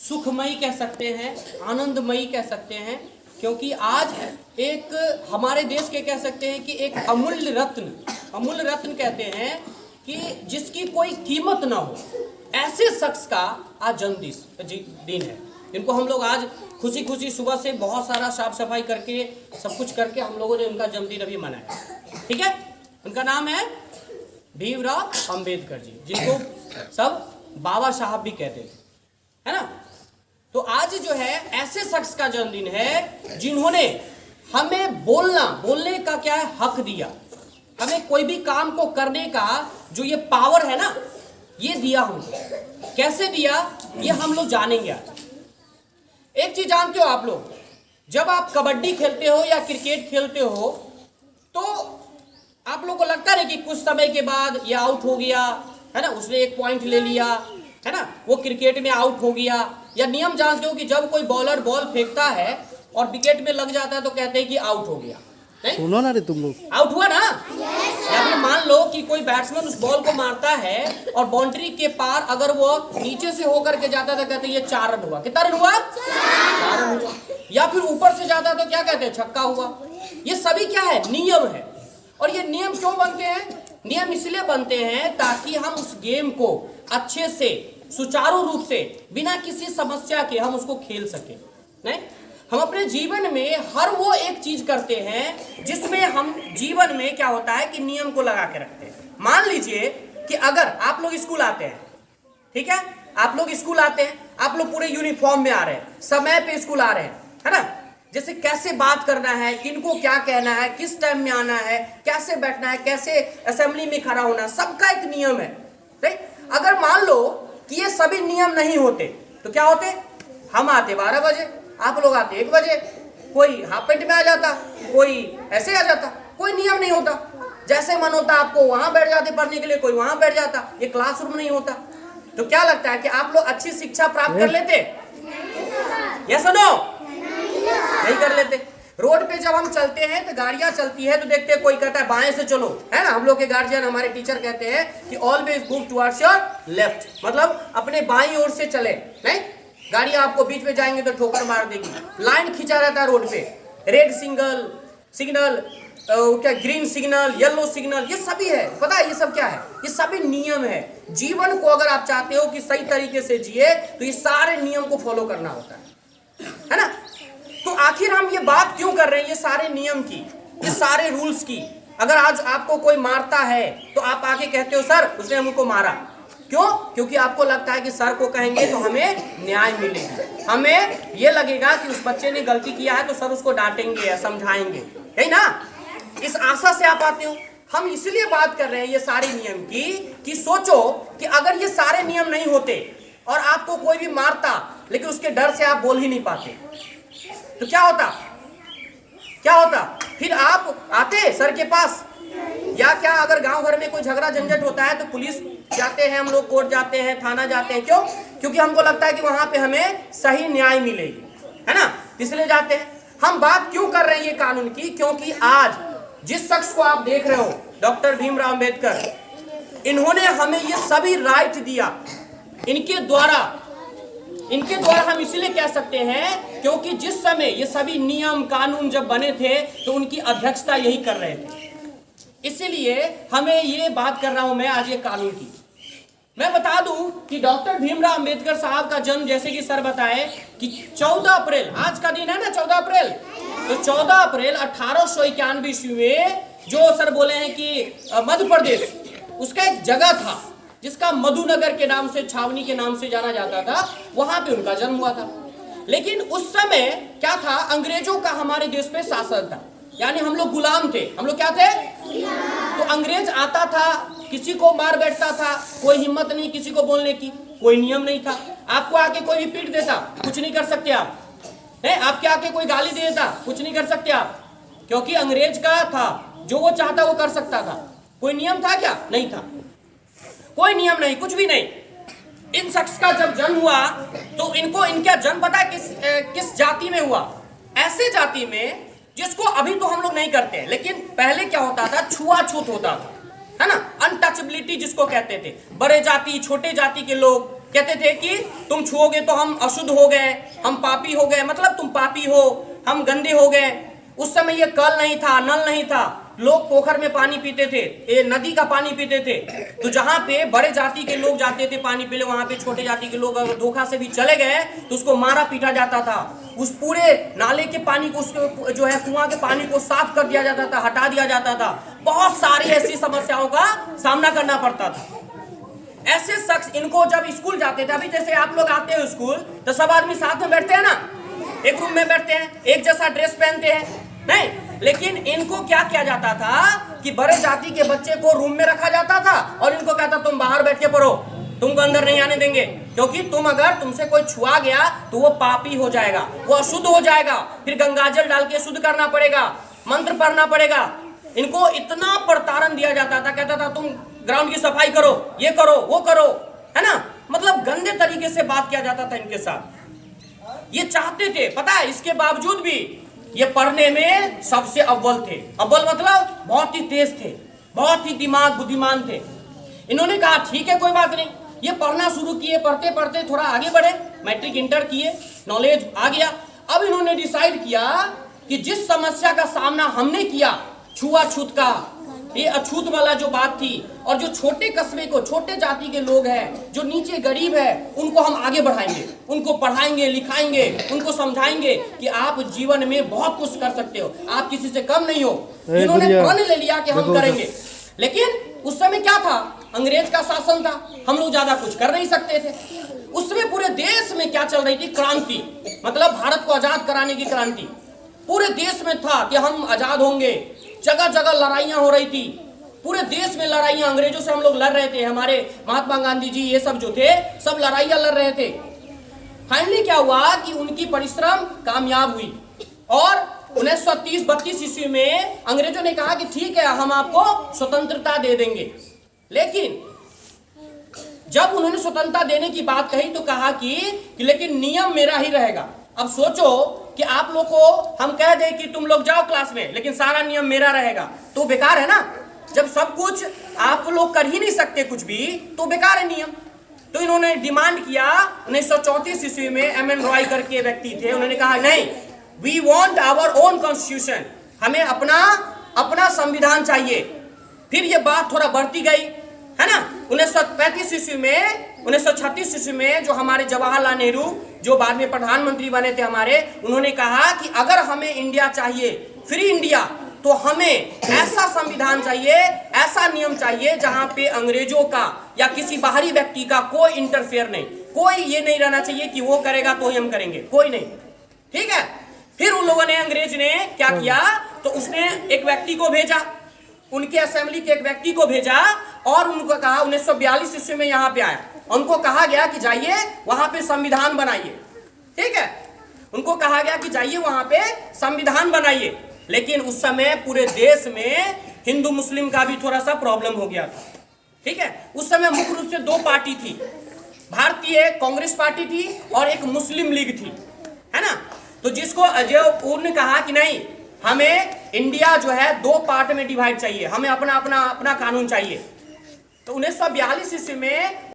सुखमयी कह सकते हैं, आनंदमयी कह सकते हैं, क्योंकि आज एक हमारे देश के कह सकते हैं कि एक अमूल्य रत्न कहते हैं कि जिसकी कोई कीमत ना हो, ऐसे शख्स का आज जन्मदिन है, जिनको हम लोग आज खुशी खुशी सुबह से बहुत सारा साफ सफाई करके सब कुछ करके हम लोगों ने उनका जन्मदिन अभी मनाया। ठीक है, उनका नाम है भीमराव अंबेडकर जी, जिनको सब बाबा साहब भी कहते थे, है ना। तो आज जो है ऐसे शख्स का जन्मदिन है जिन्होंने हमें बोलने का क्या है हक दिया, हमें कोई भी काम को करने का जो ये पावर है ना ये दिया हमको। कैसे दिया ये हम लोग जानेंगे आज। एक चीज जानते हो आप लोग, जब आप कबड्डी खेलते हो या क्रिकेट खेलते हो तो आप लोग को लगता है कि कुछ समय के बाद ये आउट हो गया, है ना, उसने एक पॉइंट ले लिया, है ना, वो क्रिकेट में आउट हो गया। या नियम जानते हो कि जब कोई बॉलर बॉल फेंकता है और विकेट में लग जाता है तो कहते हैं कि आउट हो गया। नहीं सुनो ना रे तुम लोग, आउट हुआ ना। या फिर मान लो कि कोई बैट्समैन उस बॉल को मारता है और बाउंड्री के पार अगर वो नीचे से होकर के जाता है तो कहते हैं ये 4 रन हुआ। कितना रन हुआ? 4 रन हुआ। या फिर ऊपर से जाता तो क्या कहते हैं? छक्का हुआ। ये सभी क्या है? नियम है। और ये नियम क्यों बनते हैं? नियम इसलिए बनते हैं ताकि हम उस गेम को अच्छे से सुचारू रूप से बिना किसी समस्या के हम उसको खेल सके। नहीं, हम अपने जीवन में हर वो एक चीज करते हैं जिसमें हम जीवन में क्या होता है कि नियम को लगा के रखते हैं। मान लीजिए कि अगर आप लोग स्कूल आते हैं, ठीक है, आप लोग स्कूल आते हैं, आप लोग पूरे यूनिफॉर्म में आ रहे हैं, समय पे स्कूल आ रहे हैं, है ना, जैसे कैसे बात करना है, किनको क्या कहना है, किस टाइम में आना है, कैसे बैठना है, कैसे असेंबली में खड़ा होना, सबका एक नियम है। राइट? अगर मान लो कि ये सभी नियम नहीं होते तो क्या होते? हम आते 12 बजे, आप लोग आते 1 बजे, कोई हाफ पेंट में आ जाता, कोई ऐसे आ जाता, कोई नियम नहीं होता। जैसे मन होता आपको वहां बैठ जाते पढ़ने के लिए, कोई वहां बैठ जाता, ये क्लासरूम नहीं होता। तो क्या लगता है कि आप लोग अच्छी शिक्षा प्राप्त कर लेते? यस और नो? नहीं कर लेते। रोड पे जब हम चलते हैं तो गाड़ियां चलती है तो देखते हैं कोई कहता है बाएं से चलो, है ना, हम लोग के गार्जियन हमारे टीचर कहते हैं कि always move towards your left, मतलब अपने बाईं ओर से चले। नहीं, गाड़ियां आपको बीच में जाएंगे तो ठोकर मार देगी। लाइन खींचा रहता है रोड पे, रेड सिग्नल, क्या ग्रीन सिग्नल, येलो सिग्नल, ये सभी है। पता है ये सब क्या है? ये सभी नियम है। जीवन को अगर आप चाहते हो कि सही तरीके से जिए तो ये सारे नियम को फॉलो करना होता है ना। तो आखिर हम ये बात क्यों कर रहे हैं, ये सारे नियम की, ये सारे रूल्स की? अगर आज आपको कोई मारता है तो आप आके कहते हो सर उसने हमको मारा, क्यों? क्योंकि आपको लगता है कि सर को कहेंगे तो हमें न्याय मिलेगा, हमें ये लगेगा कि उस बच्चे ने गलती किया है तो सर उसको डांटेंगे या समझाएंगे, है ना। इस आशा से आप आते हो। हम इसलिए बात कर रहे हैं ये सारे नियम की कि सोचो कि अगर ये सारे नियम नहीं होते और आपको कोई भी मारता लेकिन उसके डर से आप बोल ही नहीं पाते तो क्या होता? फिर आप आते सर के पास? या क्या अगर गांव घर में कोई झगड़ा झंझट होता है तो पुलिस जाते हैं, हम लोग कोर्ट जाते हैं, थाना जाते हैं, क्यों? क्योंकि हमको लगता है कि वहां पे हमें सही न्याय मिलेगी, है ना, इसलिए जाते हैं। हम बात क्यों कर रहे हैं ये कानून की? क्योंकि आज जिस शख्स को आप देख रहे हो, डॉक्टर भीमराव अंबेडकर, इन्होंने हमें ये सभी राइट दिया। इनके द्वारा हम इसलिए कह सकते हैं क्योंकि जिस समय ये सभी नियम कानून जब बने थे तो उनकी अध्यक्षता यही कर रहे थे। इसीलिए हमें ये बात कर रहा हूं मैं आज ये कानून की। मैं बता दूं कि डॉक्टर भीमराव अंबेडकर साहब का जन्म, जैसे कि सर बताए कि 14 अप्रैल, आज का दिन है ना 14 अप्रैल, तो 14 अप्रैल 1891 ईस्वी में, जो सर बोले हैं कि मध्य प्रदेश, उसका एक जगह था जिसका मधुनगर के नाम से, छावनी के नाम से जाना जाता था, वहां पे उनका जन्म हुआ था। लेकिन उस समय क्या था? अंग्रेजों का हमारे देश पे शासन था, यानी हम लोग गुलाम थे। हम लोग क्या थे? तो अंग्रेज आता था, किसी को मार बैठता था, कोई हिम्मत नहीं किसी को बोलने की, कोई नियम नहीं था। आपको आके कोई भी पीट देता, कुछ नहीं कर सकते आप, है, आपके आके कोई गाली दे देता, कुछ नहीं कर सकते आप, क्योंकि अंग्रेज का था, जो वो चाहता वो कर सकता था। कोई नियम था क्या? नहीं था, कोई नियम नहीं, कुछ भी नहीं। इन शख्स का जब जन्म हुआ तो इनका जन्म पता है किस जाति में हुआ? ऐसे जाति में जिसको अभी तो हम लोग नहीं करते हैं, लेकिन पहले क्या होता था? छुआछूत होता था, है ना, अनटचेबिलिटी जिसको कहते थे। बड़े जाति छोटे जाति के लोग कहते थे कि तुम छुओगे तो हम अशुद्ध हो गए, हम पापी हो गए, मतलब तुम पापी हो, हम गंदे हो गए। उस समय ये कल नहीं था, नल नहीं था, लोग पोखर में पानी पीते थे, ये नदी का पानी पीते थे। तो जहां पे बड़े जाति के लोग जाते थे पानी पीने, वहां पे छोटे जाति के लोग अगर धोखा से भी चले गए तो उसको मारा पीटा जाता था। उस पूरे नाले के पानी को, उसके जो है कुआं के पानी को साफ कर दिया जाता था, हटा दिया जाता था। बहुत सारी ऐसी समस्याओं का सामना करना पड़ता था। ऐसे शख्स, इनको जब स्कूल जाते थे, अभी जैसे आप लोग आते हो स्कूल तो सब आदमी साथ में बैठते हैं ना, एक रूम में बैठते हैं, एक जैसा ड्रेस पहनते हैं, नहीं। लेकिन इनको क्या किया जाता था कि बड़े जाति के बच्चे को रूम में रखा जाता था और इनको कहता तुम बाहर बैठ के पढ़ो, तुमको अंदर नहीं आने देंगे, क्योंकि तुम अगर तुमसे कोई छुआ गया तो वो पापी हो जाएगा, वो अशुद्ध हो जाएगा, फिर गंगाजल डाल के शुद्ध करना पड़ेगा, मंत्र पढ़ना पड़ेगा। इनको इतना प्रताड़न दिया जाता था, कहता था तुम ग्राउंड की सफाई करो, ये करो, वो करो, है ना। मतलब गंदे तरीके से बात किया जाता था इनके साथ। ये चाहते थे, पता है, इसके बावजूद भी ये पढ़ने में सबसे अव्वल थे। अव्वल मतलब बहुत ही तेज थे, बहुत ही दिमाग बुद्धिमान थे। इन्होंने कहा ठीक है कोई बात नहीं, ये पढ़ना शुरू किए, पढ़ते पढ़ते थोड़ा आगे बढ़े, मैट्रिक इंटर किए, नॉलेज आ गया। अब इन्होंने डिसाइड किया कि जिस समस्या का सामना हमने किया, छुआछूत का, ये अछूत वाला जो बात थी, और जो छोटे कस्बे को, छोटे जाति के लोग हैं, जो नीचे गरीब है, उनको हम आगे बढ़ाएंगे, उनको पढ़ाएंगे, लिखाएंगे, उनको समझाएंगे कि आप जीवन में बहुत कुछ कर सकते हो, आप किसी से कम नहीं हो। इन्होंने प्रण ले लिया कि हम करेंगे। लेकिन उस समय क्या था, अंग्रेज का शासन था, हम लोग ज्यादा कुछ कर नहीं सकते थे। उस समय पूरे देश में क्या चल रही थी, क्रांति, मतलब भारत को आजाद कराने की क्रांति पूरे देश में था कि हम आजाद होंगे। जगह जगह लड़ाइयां हो रही थी, पूरे देश में लड़ाइयां, अंग्रेजों से हम लोग लड़ रहे थे, हमारे महात्मा गांधी जी ये सब जो थे सब लड़ाइयां लड़ रहे थे। फाइनली क्या हुआ कि उनकी परिश्रम कामयाब हुई और 1930-32 ईस्वी में अंग्रेजों ने कहा कि ठीक है हम आपको स्वतंत्रता दे देंगे। लेकिन जब उन्होंने स्वतंत्रता देने की बात कही तो कहा कि लेकिन नियम मेरा ही रहेगा। अब सोचो कि आप लोग को हम कह दें कि तुम लोग जाओ क्लास में, लेकिन सारा नियम मेरा रहेगा, तो बेकार है ना। जब सब कुछ आप लोग कर ही नहीं सकते कुछ भी, तो बेकार है नियम। तो इन्होंने डिमांड किया 1934 ईस्वी में, एम.एन. रॉय करके व्यक्ति थे, उन्होंने कहा नहीं, we want our own constitution, हमें अपना संविधान चाहिए। फिर ये बात थोड़ा बढ़ती गई, है ना। 1935 ईस्वी में, 1936 ईस्वी में जो हमारे जवाहरलाल नेहरू, जो बाद में प्रधानमंत्री बने थे हमारे, उन्होंने कहा कि अगर हमें इंडिया चाहिए, फ्री इंडिया, तो हमें ऐसा संविधान चाहिए, ऐसा नियम चाहिए जहां पे अंग्रेजों का या किसी बाहरी व्यक्ति का कोई इंटरफेयर नहीं, कोई ये नहीं रहना चाहिए कि वो करेगा तो ही हम करेंगे, कोई नहीं। ठीक है। फिर उन लोगों ने, अंग्रेज ने क्या किया, तो उसने एक व्यक्ति को भेजा, उनके असेंबली के एक व्यक्ति को भेजा और उनको कहा, 1942 ईस्वी में यहाँ पे आया, उनको कहा गया कि जाइए वहां पे संविधान बनाइए। ठीक है, उनको कहा गया कि जाइए वहां पे संविधान बनाइए। लेकिन उस समय पूरे देश में हिंदू मुस्लिम का भी थोड़ा सा प्रॉब्लम हो गया था। ठीक है, उस समय मुख्य रूप से दो पार्टी थी, भारतीय कांग्रेस पार्टी थी और एक मुस्लिम लीग थी, है ना। तो जिसको उन्होंने कहा कि नहीं, हमें इंडिया जो है दो पार्ट में डिवाइड चाहिए, हमें अपना कानून चाहिए। तो 1942 ईस्वी में